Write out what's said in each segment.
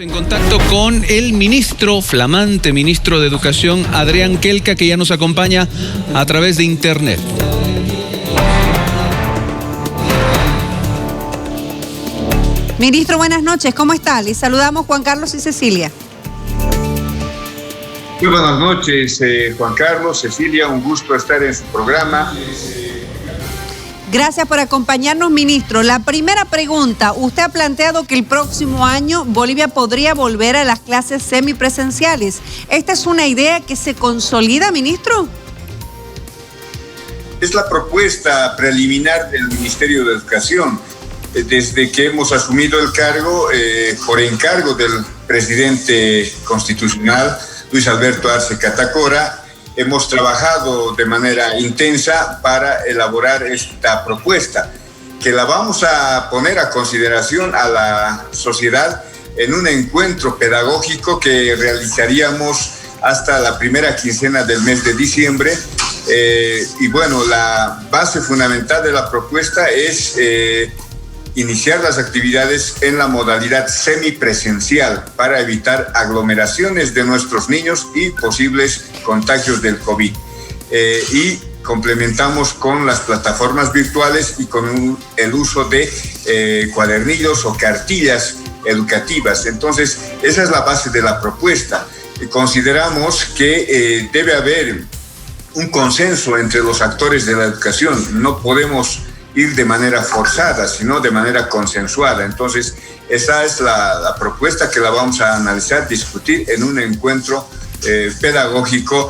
En contacto con el flamante ministro de Educación, Adrián Quelca, que ya nos acompaña a través de internet. Ministro, buenas noches, ¿cómo está? Les saludamos Juan Carlos y Cecilia. Muy buenas noches, Juan Carlos, Cecilia, un gusto estar en su programa. Gracias por acompañarnos, ministro. La primera pregunta, usted ha planteado que el próximo año Bolivia podría volver a las clases semipresenciales. ¿Esta es una idea que se consolida, ministro? Es la propuesta preliminar del Ministerio de Educación. Desde que hemos asumido el cargo, por encargo del presidente constitucional, Luis Alberto Arce Catacora, hemos trabajado de manera intensa para elaborar esta propuesta, que la vamos a poner a consideración a la sociedad en un encuentro pedagógico que realizaríamos hasta la primera quincena del mes de diciembre. Y bueno, la base fundamental de la propuesta es iniciar las actividades en la modalidad semipresencial para evitar aglomeraciones de nuestros niños y posibles contagios del COVID. Y complementamos con las plataformas virtuales y con el uso de cuadernillos o cartillas educativas. Entonces, esa es la base de la propuesta. Consideramos que debe haber un consenso entre los actores de la educación. No podemos ir de manera forzada, sino de manera consensuada. Entonces, esa es la propuesta que la vamos a analizar, discutir en un encuentro pedagógico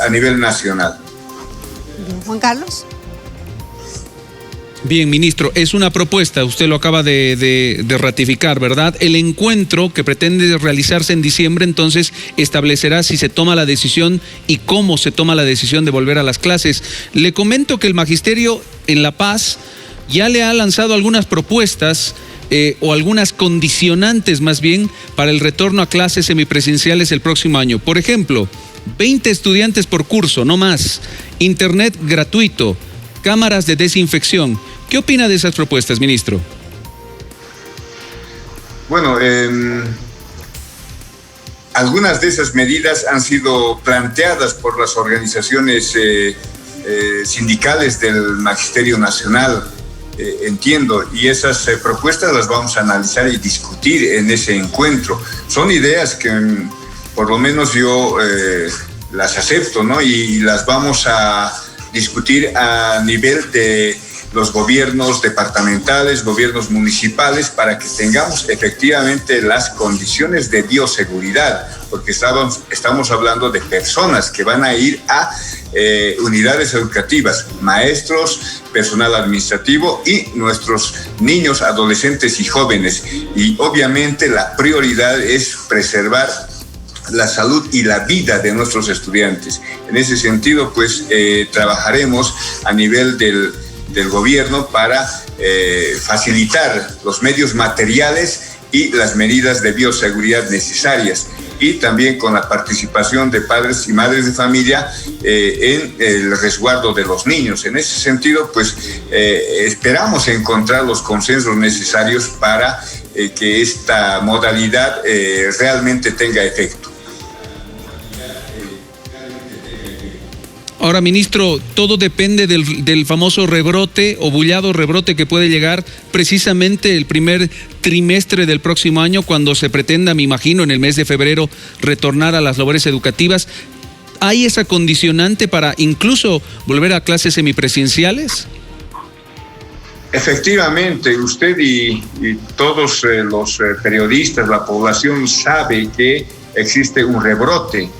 a nivel nacional. Juan Carlos. Bien, ministro, es una propuesta, usted lo acaba de ratificar, ¿verdad? El encuentro que pretende realizarse en diciembre, entonces, establecerá si se toma la decisión y cómo se toma la decisión de volver a las clases. Le comento que el Magisterio en La Paz ya le ha lanzado algunas propuestas o algunas condicionantes, más bien, para el retorno a clases semipresenciales el próximo año. Por ejemplo, 20 estudiantes por curso, no más, internet gratuito, cámaras de desinfección. ¿Qué opina de esas propuestas, ministro? Bueno, algunas de esas medidas han sido planteadas por las organizaciones sindicales del Magisterio Nacional, entiendo, y esas propuestas las vamos a analizar y discutir en ese encuentro. Son ideas que por lo menos yo las acepto, ¿no? Y las vamos a discutir a nivel de los gobiernos departamentales, gobiernos municipales, para que tengamos efectivamente las condiciones de bioseguridad, porque estamos hablando de personas que van a ir a unidades educativas, maestros, personal administrativo y nuestros niños, adolescentes y jóvenes. Y obviamente la prioridad es preservar la salud y la vida de nuestros estudiantes. En ese sentido, pues, trabajaremos a nivel del gobierno para facilitar los medios materiales y las medidas de bioseguridad necesarias, y también con la participación de padres y madres de familia en el resguardo de los niños. En ese sentido, pues, esperamos encontrar los consensos necesarios para que esta modalidad realmente tenga efecto. Ahora, ministro, todo depende del famoso rebrote o bullado rebrote que puede llegar precisamente el primer trimestre del próximo año, cuando se pretenda, me imagino, en el mes de febrero, retornar a las labores educativas. ¿Hay esa condicionante para incluso volver a clases semipresenciales? Efectivamente, usted y todos los periodistas, la población sabe que existe un rebrote.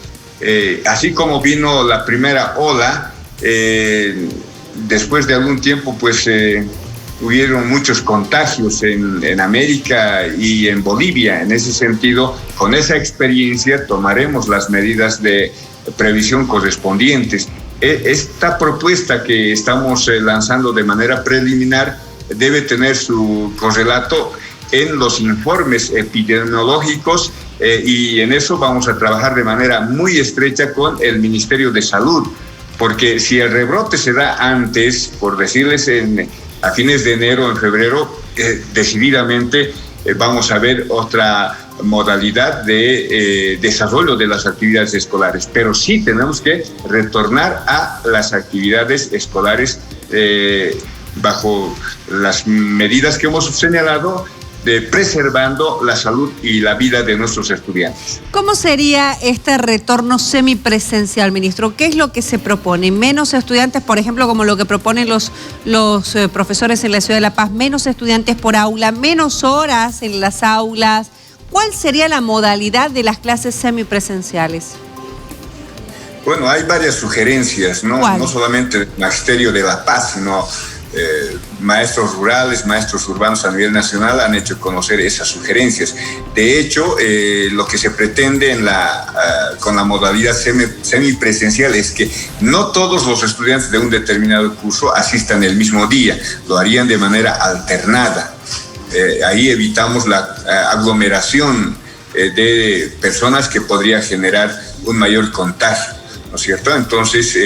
Así como vino la primera ola, después de algún tiempo, pues hubieron muchos contagios en América y en Bolivia. En ese sentido, con esa experiencia tomaremos las medidas de previsión correspondientes. Esta propuesta que estamos lanzando de manera preliminar debe tener su correlato en los informes epidemiológicos, y en eso vamos a trabajar de manera muy estrecha con el Ministerio de Salud, porque si el rebrote se da antes, por decirles a fines de enero o en febrero, decididamente vamos a ver otra modalidad de desarrollo de las actividades escolares, pero sí tenemos que retornar a las actividades escolares bajo las medidas que hemos señalado, preservando la salud y la vida de nuestros estudiantes. ¿Cómo sería este retorno semipresencial, ministro? ¿Qué es lo que se propone? ¿Menos estudiantes, por ejemplo, como lo que proponen los profesores en la Ciudad de La Paz? ¿Menos estudiantes por aula? ¿Menos horas en las aulas? ¿Cuál sería la modalidad de las clases semipresenciales? Bueno, hay varias sugerencias, ¿no? No solamente del Magisterio de La Paz, sino maestros rurales, maestros urbanos a nivel nacional han hecho conocer esas sugerencias. De hecho, lo que se pretende con la modalidad semipresencial es que no todos los estudiantes de un determinado curso asistan el mismo día, lo harían de manera alternada. Ahí evitamos la aglomeración de personas que podría generar un mayor contagio, ¿no es cierto? Entonces,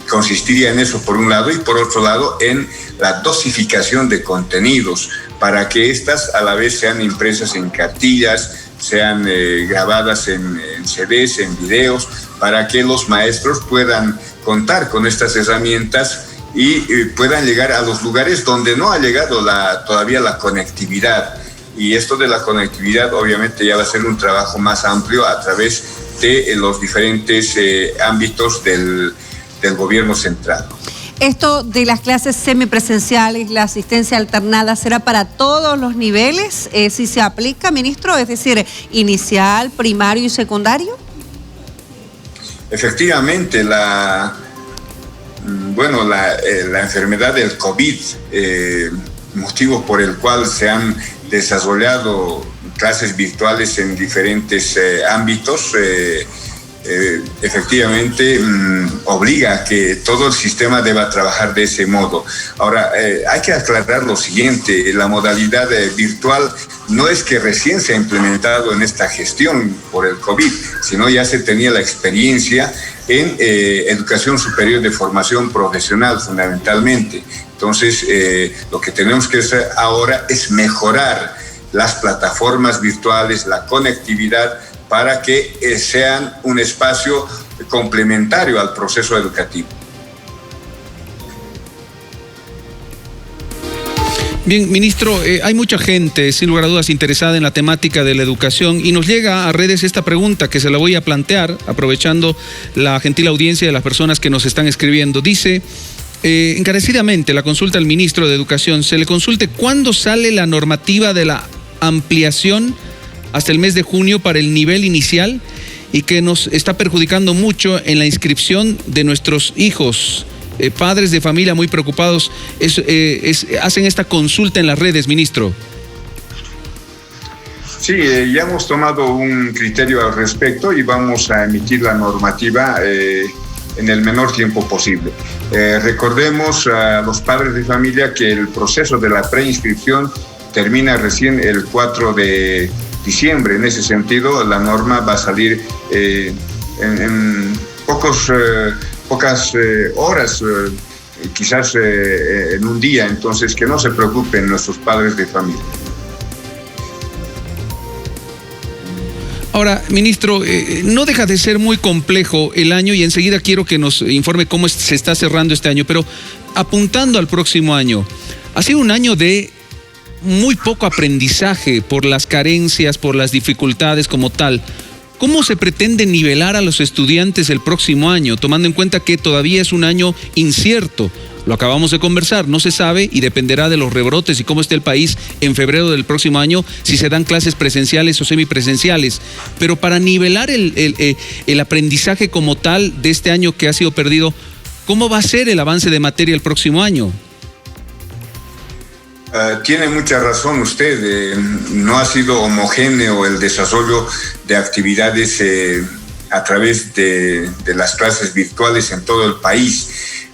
consistiría en eso por un lado, y por otro lado en la dosificación de contenidos para que éstas a la vez sean impresas en cartillas, sean grabadas en CDs, en videos, para que los maestros puedan contar con estas herramientas y puedan llegar a los lugares donde no ha llegado todavía la conectividad. Y esto de la conectividad obviamente ya va a ser un trabajo más amplio a través de los diferentes ámbitos del gobierno central. Esto de las clases semipresenciales, la asistencia alternada, ¿será para todos los niveles? ¿Si se aplica, ministro? Es decir, inicial, primario y secundario. Efectivamente, la enfermedad del COVID, motivo por el cual se han desarrollado clases virtuales en diferentes ámbitos, efectivamente obliga a que todo el sistema deba trabajar de ese modo. Ahora, hay que aclarar lo siguiente: la modalidad virtual no es que recién se ha implementado en esta gestión por el COVID, sino ya se tenía la experiencia en educación superior de formación profesional fundamentalmente. Entonces, lo que tenemos que hacer ahora es mejorar las plataformas virtuales, la conectividad, para que sean un espacio complementario al proceso educativo. Bien, ministro, hay mucha gente, sin lugar a dudas, interesada en la temática de la educación, y nos llega a redes esta pregunta que se la voy a plantear, aprovechando la gentil audiencia de las personas que nos están escribiendo. Dice encarecidamente la consulta al ministro de Educación: se le consulte cuándo sale la normativa de la ampliación hasta el mes de junio para el nivel inicial, y que nos está perjudicando mucho en la inscripción de nuestros hijos. Padres de familia muy preocupados hacen esta consulta en las redes, ministro. Sí, ya hemos tomado un criterio al respecto y vamos a emitir la normativa en el menor tiempo posible. Recordemos a los padres de familia que el proceso de la preinscripción termina recién el 4 de diciembre. En ese sentido, la norma va a salir en pocas horas, quizás en un día. Entonces, que no se preocupen nuestros padres de familia. Ahora, ministro, no deja de ser muy complejo el año, y enseguida quiero que nos informe cómo se está cerrando este año, pero apuntando al próximo año, ha sido un año de muy poco aprendizaje por las carencias, por las dificultades como tal. ¿Cómo se pretende nivelar a los estudiantes el próximo año, tomando en cuenta que todavía es un año incierto? Lo acabamos de conversar, no se sabe, y dependerá de los rebrotes y cómo esté el país en febrero del próximo año, si se dan clases presenciales o semipresenciales. Pero para nivelar el aprendizaje como tal de este año que ha sido perdido, ¿cómo va a ser el avance de materia el próximo año? Tiene mucha razón usted, no ha sido homogéneo el desarrollo de actividades a través de las clases virtuales en todo el país.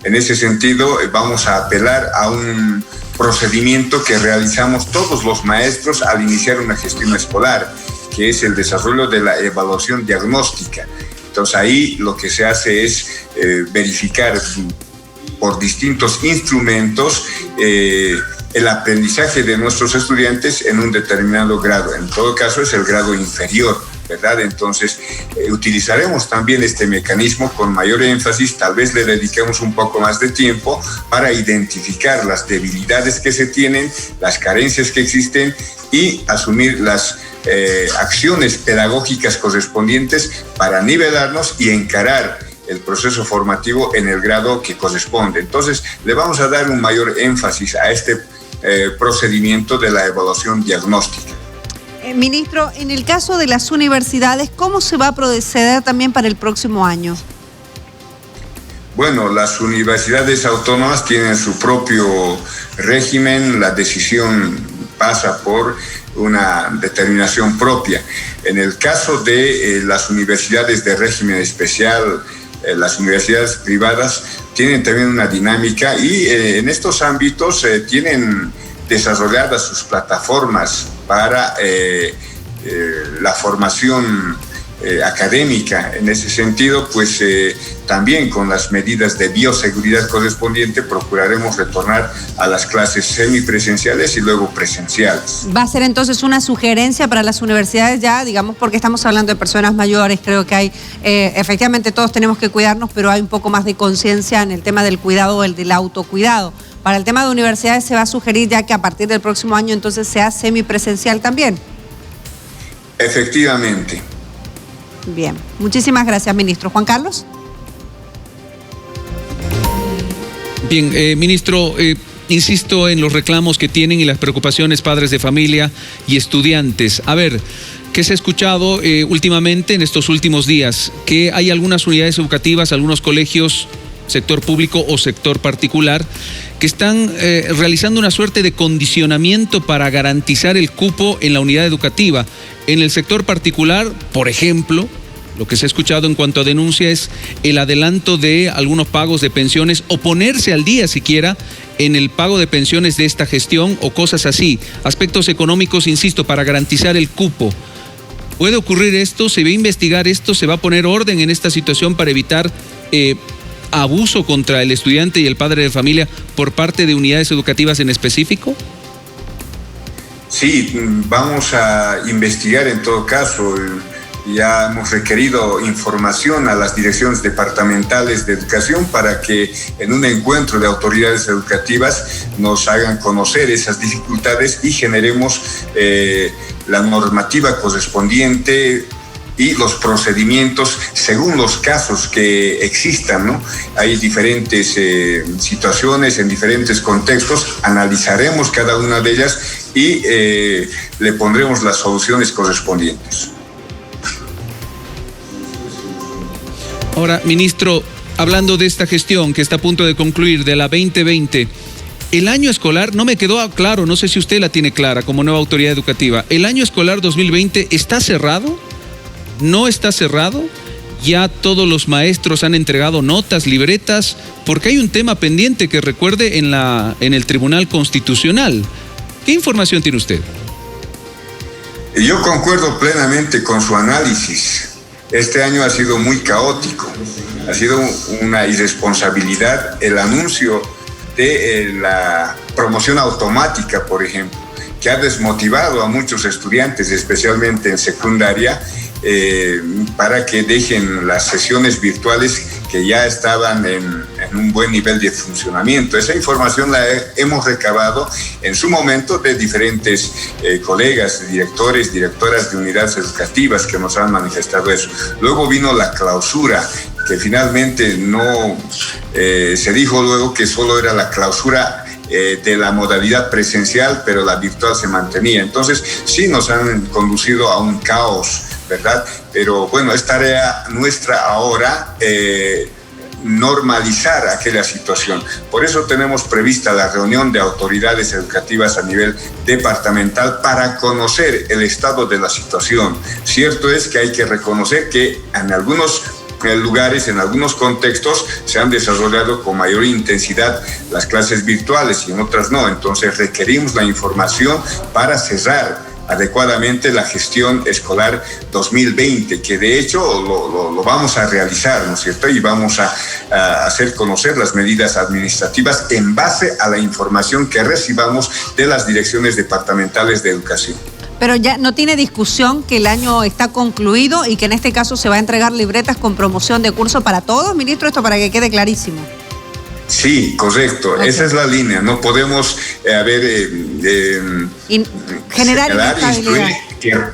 En ese sentido, vamos a apelar a un procedimiento que realizamos todos los maestros al iniciar una gestión escolar, que es el desarrollo de la evaluación diagnóstica. Entonces ahí lo que se hace es verificar por distintos instrumentos el aprendizaje de nuestros estudiantes en un determinado grado. En todo caso es el grado inferior, ¿verdad? Entonces utilizaremos también este mecanismo con mayor énfasis, tal vez le dediquemos un poco más de tiempo para identificar las debilidades que se tienen, las carencias que existen y asumir las acciones pedagógicas correspondientes para nivelarnos y encarar el proceso formativo en el grado que corresponde. Entonces, le vamos a dar un mayor énfasis a este procedimiento de la evaluación diagnóstica. Ministro, en el caso de las universidades, ¿cómo se va a proceder también para el próximo año? Bueno, las universidades autónomas tienen su propio régimen, la decisión pasa por una determinación propia. En el caso de las universidades de régimen especial, las universidades privadas tienen también una dinámica y en estos ámbitos tienen desarrolladas sus plataformas para la formación académica. En ese sentido, pues también con las medidas de bioseguridad correspondiente procuraremos retornar a las clases semipresenciales y luego presenciales. ¿Va a ser entonces una sugerencia para las universidades ya, digamos, porque estamos hablando de personas mayores? Creo que hay, efectivamente todos tenemos que cuidarnos, pero hay un poco más de conciencia en el tema del cuidado, el del autocuidado. Para el tema de universidades se va a sugerir ya que a partir del próximo año entonces sea semipresencial también. Efectivamente. Bien, muchísimas gracias, ministro. Juan Carlos. Bien, ministro, insisto en los reclamos que tienen y las preocupaciones padres de familia y estudiantes. A ver, ¿qué se ha escuchado últimamente en estos últimos días? Que hay algunas unidades educativas, algunos colegios, sector público o sector particular, que están realizando una suerte de condicionamiento para garantizar el cupo en la unidad educativa. En el sector particular, por ejemplo, lo que se ha escuchado en cuanto a denuncia es el adelanto de algunos pagos de pensiones o ponerse al día siquiera en el pago de pensiones de esta gestión o cosas así. Aspectos económicos, insisto, para garantizar el cupo. ¿Puede ocurrir esto? ¿Se va a investigar esto? ¿Se va a poner orden en esta situación para evitar abuso contra el estudiante y el padre de familia por parte de unidades educativas en específico? Sí, vamos a investigar en todo caso. Ya hemos requerido información a las direcciones departamentales de educación para que en un encuentro de autoridades educativas nos hagan conocer esas dificultades y generemos la normativa correspondiente y los procedimientos según los casos que existan, ¿no? Hay diferentes situaciones en diferentes contextos, analizaremos cada una de ellas y le pondremos las soluciones correspondientes. Ahora, ministro, hablando de esta gestión que está a punto de concluir, de la 2020, el año escolar, no me quedó claro, no sé si usted la tiene clara como nueva autoridad educativa, ¿el año escolar 2020 está cerrado? ¿No está cerrado? ¿Ya todos los maestros han entregado notas, libretas? Porque hay un tema pendiente que recuerde en el Tribunal Constitucional. ¿Qué información tiene usted? Yo concuerdo plenamente con su análisis. Este año ha sido muy caótico, ha sido una irresponsabilidad el anuncio de la promoción automática, por ejemplo, que ha desmotivado a muchos estudiantes, especialmente en secundaria, para que dejen las sesiones virtuales que ya estaban en un buen nivel de funcionamiento. Esa información la hemos recabado en su momento de diferentes colegas, directores, directoras de unidades educativas que nos han manifestado eso. Luego vino la clausura, que finalmente no se dijo luego que solo era la clausura de la modalidad presencial, pero la virtual se mantenía. Entonces, sí nos han conducido a un caos, ¿verdad? Pero bueno, es tarea nuestra ahora normalizar aquella situación. Por eso tenemos prevista la reunión de autoridades educativas a nivel departamental para conocer el estado de la situación. Cierto es que hay que reconocer que en algunos lugares, en algunos contextos, se han desarrollado con mayor intensidad las clases virtuales y en otras no. Entonces requerimos la información para cerrar adecuadamente la gestión escolar 2020, que de hecho lo vamos a realizar, ¿no es cierto? Y vamos a hacer conocer las medidas administrativas en base a la información que recibamos de las direcciones departamentales de educación. Pero ya no tiene discusión que el año está concluido y que en este caso se va a entregar libretas con promoción de curso para todos, ministro, esto para que quede clarísimo. Sí, correcto. Okay. Esa es la línea. No podemos generar inestabilidad.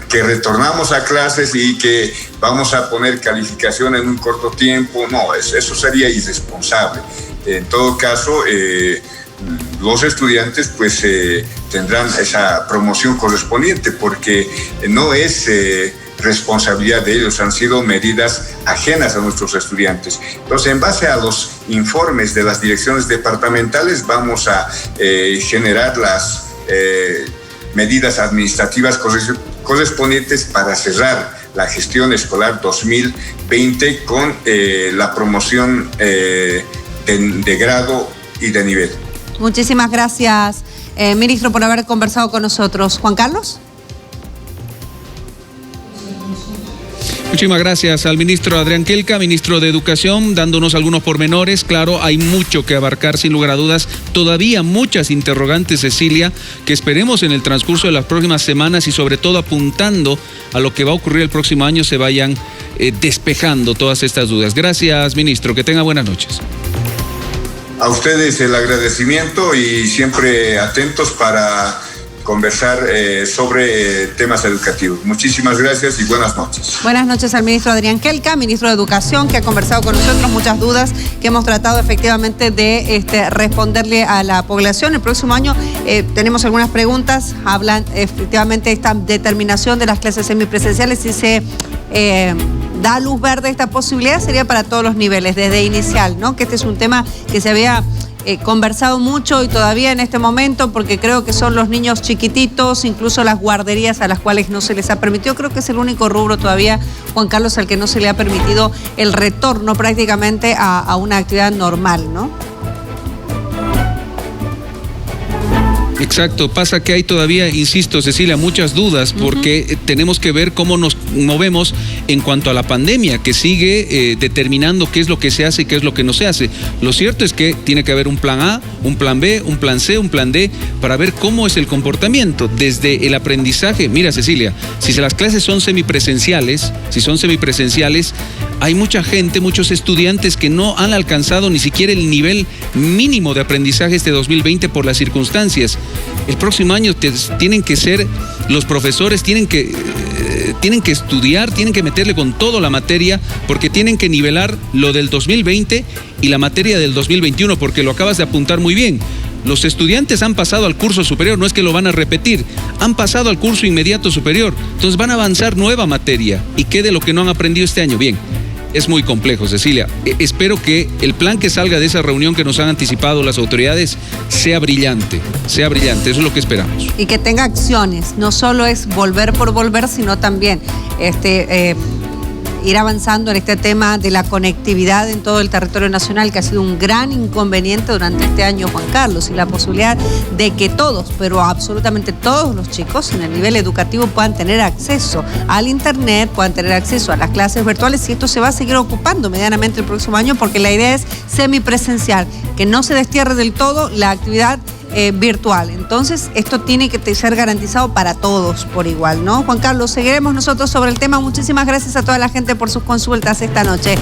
Que retornamos a clases y que vamos a poner calificación en un corto tiempo. No, eso sería irresponsable. En todo caso, los estudiantes pues tendrán esa promoción correspondiente porque no es responsabilidad de ellos, han sido medidas ajenas a nuestros estudiantes. Entonces, en base a los informes de las direcciones departamentales, vamos a generar las medidas administrativas correspondientes para cerrar la gestión escolar 2020 con la promoción de grado y de nivel. Muchísimas gracias, ministro, por haber conversado con nosotros. Juan Carlos. Muchísimas gracias al ministro Adrián Kelka, ministro de Educación, dándonos algunos pormenores. Claro, hay mucho que abarcar, sin lugar a dudas. Todavía muchas interrogantes, Cecilia, que esperemos en el transcurso de las próximas semanas y sobre todo apuntando a lo que va a ocurrir el próximo año se vayan despejando todas estas dudas. Gracias, ministro. Que tenga buenas noches. A ustedes el agradecimiento y siempre atentos para conversar sobre temas educativos. Muchísimas gracias y buenas noches. Buenas noches al ministro Adrián Kelka, ministro de Educación, que ha conversado con nosotros, muchas dudas que hemos tratado efectivamente de responderle a la población. El próximo año tenemos algunas preguntas, hablan efectivamente de esta determinación de las clases semipresenciales, si se da luz verde a esta posibilidad, sería para todos los niveles, desde inicial, ¿no? Que este es un tema que se había conversado mucho y todavía en este momento, porque creo que son los niños chiquititos, incluso las guarderías a las cuales no se les ha permitido, creo que es el único rubro todavía, Juan Carlos, al que no se le ha permitido el retorno prácticamente a una actividad normal, ¿no? Exacto, pasa que hay todavía, insisto, Cecilia, muchas dudas porque tenemos que ver cómo nos movemos en cuanto a la pandemia, que sigue determinando qué es lo que se hace y qué es lo que no se hace. Lo cierto es que tiene que haber un plan A, un plan B, un plan C, un plan D, para ver cómo es el comportamiento desde el aprendizaje. Mira, Cecilia, si las clases son semipresenciales, hay mucha gente, muchos estudiantes que no han alcanzado ni siquiera el nivel mínimo de aprendizaje este 2020 por las circunstancias. El próximo año tienen que ser, los profesores tienen que estudiar, tienen que meterle con todo la materia, porque tienen que nivelar lo del 2020 y la materia del 2021, porque lo acabas de apuntar muy bien. Los estudiantes han pasado al curso superior, no es que lo van a repetir, han pasado al curso inmediato superior, entonces van a avanzar nueva materia. ¿Y qué de lo que no han aprendido este año? Bien. Es muy complejo, Cecilia. Espero que el plan que salga de esa reunión que nos han anticipado las autoridades sea brillante, eso es lo que esperamos. Y que tenga acciones, no solo es volver por volver, sino también ir avanzando en este tema de la conectividad en todo el territorio nacional, que ha sido un gran inconveniente durante este año, Juan Carlos, y la posibilidad de que todos, pero absolutamente todos los chicos en el nivel educativo puedan tener acceso al internet, puedan tener acceso a las clases virtuales, y esto se va a seguir ocupando medianamente el próximo año, porque la idea es semipresencial, que no se destierre del todo la actividad virtual. Entonces, esto tiene que ser garantizado para todos por igual, ¿no? Juan Carlos, seguiremos nosotros sobre el tema. Muchísimas gracias a toda la gente por sus consultas esta noche.